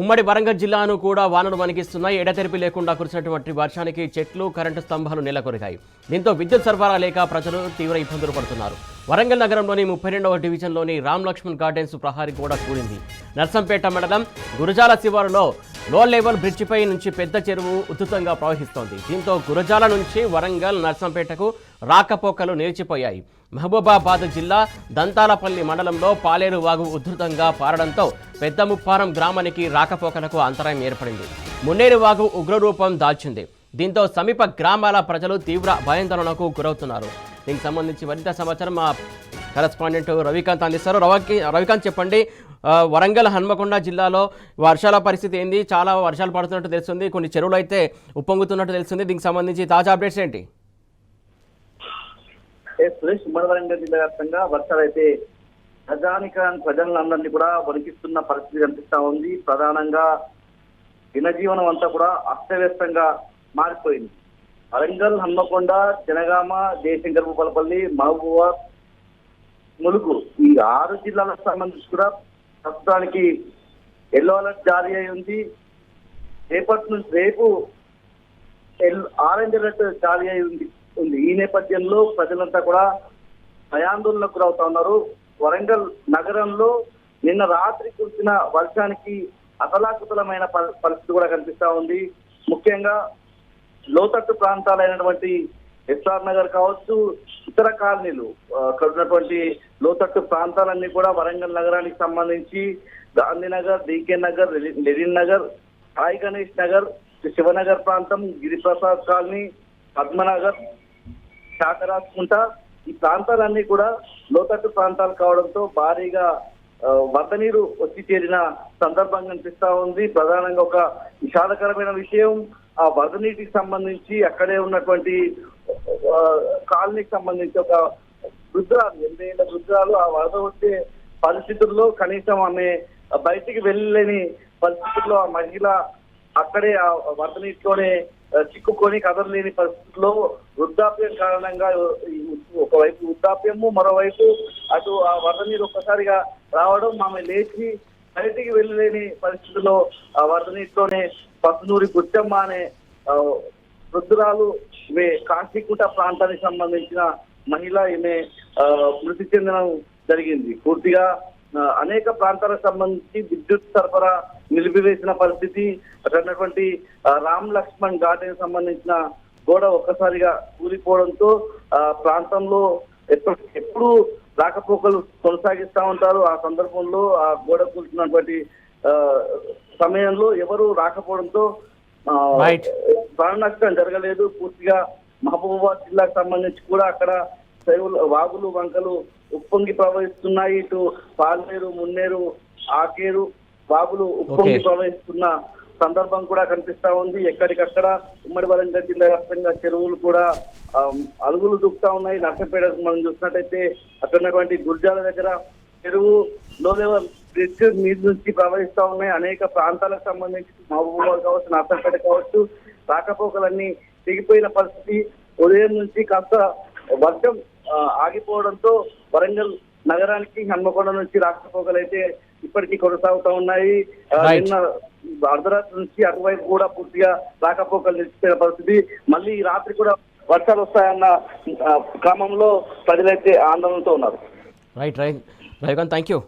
ఉమ్మడి వరంగల్ జిల్లాను కూడా వానలు వణికిస్తున్నాయి. ఎడతెరిపి లేకుండా కురిసినటువంటి వర్షానికి చెట్లు, కరెంటు స్తంభాలు నెలకొరిగాయి. దీంతో విద్యుత్ సరఫరా లేక ప్రజలు తీవ్ర ఇబ్బందులు పడుతున్నారు. వరంగల్ నగరంలోని 32వ డివిజన్లోని రామ్ లక్ష్మణ్ గార్డెన్స్ ప్రహారీ గోడ కూలింది. నర్సంపేట మండలం గురజాల శివారులో లో లెవెల్ బ్రిడ్జిపై నుంచి పెద్ద చెరువు ఉధృతంగా ప్రవహిస్తోంది. దీంతో గురజాల నుంచి వరంగల్, నర్సంపేటకు రాకపోకలు నిలిచిపోయాయి. మహబూబాబాద్ జిల్లా దంతాలపల్లి మండలంలో పాలేరు వాగు ఉధృతంగా పారడంతో పెద్ద ముప్పారం గ్రామానికి రాకపోకలకు అంతరాయం ఏర్పడింది. మున్నేరు వాగు ఉగ్రరూపం దాల్చింది. దీంతో సమీప గ్రామాల ప్రజలు తీవ్ర భయాందోళనకు గురవుతున్నారు. దీనికి సంబంధించి మరింత సమాచారం మా కరెస్పాండెంట్ రవికాంత్ అందిస్తారు. రవికాంత్ చెప్పండి, వరంగల్, హన్మకొండ జిల్లాలో వర్షాల పరిస్థితి ఏంది? చాలా వర్షాలు పడుతున్నట్టు తెలుస్తుంది, కొన్ని చెరువులు అయితే ఉప్పొంగుతున్నట్టు తెలుస్తుంది. దీనికి సంబంధించి తాజా అప్డేట్స్ ఏంటి? సురేష్, ఉమ్మడి వరంగల్ జిల్లా వ్యాప్తంగా వర్షాలు అయితే ప్రజలందరినీ కూడా వణికిస్తున్న పరిస్థితి కనిపిస్తా ఉంది. ప్రధానంగా జనజీవనం అంతా కూడా అస్తవ్యస్తంగా మారిపోయింది. వరంగల్, హన్మకొండ, జనగామ, జయశంకర్ భూపాలపల్లి, మహబూబాబాద్, ములుగు ఈ 6 జిల్లాలకు సంబంధించి కూడా ప్రస్తుతానికి ఎల్లో అలర్ట్ జారీ అయి ఉంది. రేపు ఆరెంజ్ అలర్ట్ జారీ అయి ఉంది. ఈ నేపథ్యంలో ప్రజలంతా కూడా భయాందోళనకు గురవుతా ఉన్నారు. వరంగల్ నగరంలో నిన్న రాత్రి కురిసిన వర్షానికి అతలాకుతలమైన పరిస్థితి కూడా కనిపిస్తా ఉంది. ముఖ్యంగా లోతట్టు ప్రాంతాలైనటువంటి ఎస్ఆర్ నగర్ కావచ్చు, ఇతర కాలనీలు, అక్కడ ఉన్నటువంటి లోతట్టు ప్రాంతాలన్నీ కూడా వరంగల్ నగరానికి సంబంధించి గాంధీనగర్, డికే నగర్, లెనిన్ నగర్, సాయి గణేష్ నగర్, శివనగర్ ప్రాంతం, గిరిప్రసాద్ కాలనీ, పద్మనగర్, శాకరాజ్కుంట ఈ ప్రాంతాలన్నీ కూడా లోతట్టు ప్రాంతాలు కావడంతో భారీగా వరద నీరు వచ్చి చేరిన సందర్భం కనిపిస్తా ఉంది. ప్రధానంగా ఒక విషాదకరమైన విషయం, ఆ వరద నీటికి సంబంధించి అక్కడే ఉన్నటువంటి కాలనీకి సంబంధించి ఒక వృద్ధురాలు, 80 ఏళ్ల వృద్ధురాలు ఆ వరద వచ్చే పరిస్థితుల్లో కనీసం ఆమె బయటికి వెళ్ళలేని పరిస్థితుల్లో ఆ మహిళ అక్కడే ఆ వరద నీటిలోనే చిక్కుకొని కదలలేని పరిస్థితుల్లో వృద్ధాప్యం కారణంగా, ఒకవైపు వృద్ధాప్యము, మరోవైపు అటు ఆ వరద నీరు ఒక్కసారిగా రావడం, ఆమె లేచి బయటికి వెళ్ళలేని పరిస్థితుల్లో ఆ వరద నీటిలోనే పసునూరి గుచ్చమ్మ అనే వృద్ధురాలు, ఈమె కాశీకుట ప్రాంతానికి సంబంధించిన మహిళ, ఈమె మృతి చెందడం జరిగింది. పూర్తిగా అనేక ప్రాంతాలకు సంబంధించి విద్యుత్ సరఫరా నిలిపివేసిన పరిస్థితి. అక్కడ ఉన్నటువంటి రామ్ లక్ష్మణ్ గార్డెన్ సంబంధించిన గోడ ఒక్కసారిగా కూలిపోవడంతో ఆ ప్రాంతంలో ఎప్పుడు రాకపోకలు కొనసాగిస్తా ఉంటారు. ఆ సందర్భంలో ఆ గోడ కూల్చున్నటువంటి సమయంలో ఎవరు రాకపోవడంతో ప్రాణ నష్టం జరగలేదు. పూర్తిగా మహబూబాబాద్ జిల్లాకు సంబంధించి కూడా అక్కడ వాగులు, వంకలు ఉప్పొంగి ప్రవహిస్తున్నాయి. ఇటు పాలేరు, మున్నేరు, ఆకేరు వాగులు ఉప్పొంగి ప్రవహిస్తున్న సందర్భం కూడా కనిపిస్తా ఉంది. ఎక్కడికక్కడ ఉమ్మడి వరంగల్ జిల్లా వ్యాప్తంగా చెరువులు కూడా అలుగులు దూకుతా ఉన్నాయి. నర్సంపేటకు మనం చూసినట్టయితే అక్కడ ఉన్నటువంటి గుర్జాల దగ్గర చెరువు లో లెవెల్ బ్రిడ్జ్ మీద నుంచి ప్రవహిస్తా ఉన్నాయి. అనేక ప్రాంతాలకు సంబంధించి మహబూబాబాద్ కావచ్చు, నర్సంపేట కావచ్చు, రాకపోకలన్నీ తెగిపోయిన పరిస్థితి. ఉదయం నుంచి కాస్త వర్షం ఆగిపోవడంతో వరంగల్ నగరానికి, హన్మకొండ నుంచి రాకపోకలు అయితే ఇప్పటికీ కొనసాగుతూ ఉన్నాయి. నిన్న అర్ధరాత్రి నుంచి అటువైపు కూడా పూర్తిగా రాకపోకలు నిలిచిపోయిన పరిస్థితి. మళ్ళీ ఈ రాత్రి కూడా వర్షాలు వస్తాయన్న క్రమంలో ప్రజలైతే ఆందోళనతో ఉన్నారు. Right thank you.